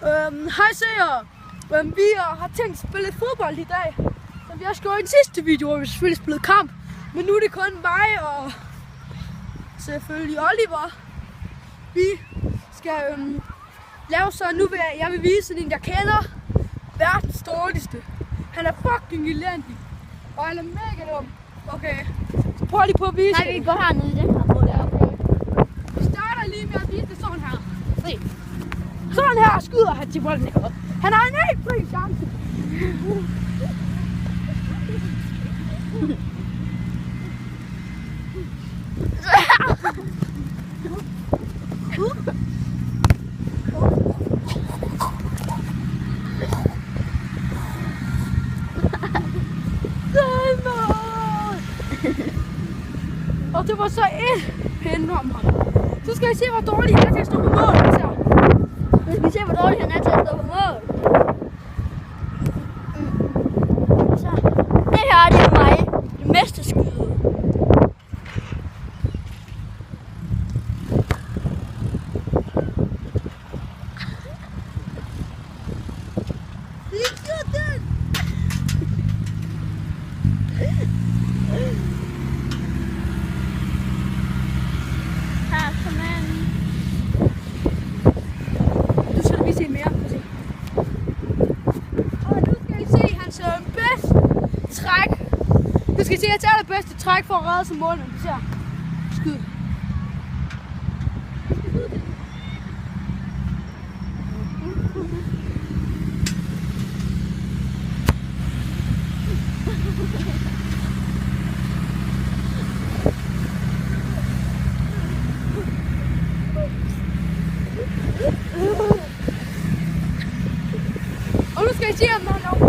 Hej seere. Vi har tænkt at spille fodbold i dag. Som vi også gjorde i den sidste video, hvor vi selvfølgelig spillede kamp. Men nu er det kun mig og selvfølgelig Oliver. Vi skal lave så nu jeg vil vise en, jeg kender. Verdens dårligste. Han er fucking elendig. Og han er mega dum. Okay, så prøv lige på at vise. Nej, vi går hernede i den her måde der, okay? Vi starter lige med at vise det sådan her. Se. Sådan her skyder han til bolden. Han har en helt fri chance. Og det var så et pinde om ham. Så skal I se, hvor dårlig han er til at stå på mål. Vi ser, hvor dårlig han er til at stå på mål. Så. Det her, det er mig. Det mesterskyde. Nu skal vi se mere. Og nu skal I se hans bedste træk. Nu skal I se hans allerbedste træk for at redde som målmand. Vi ser. Skyd. Og nu skal I se, om han laver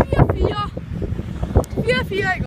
4-4. 4-4, ikke?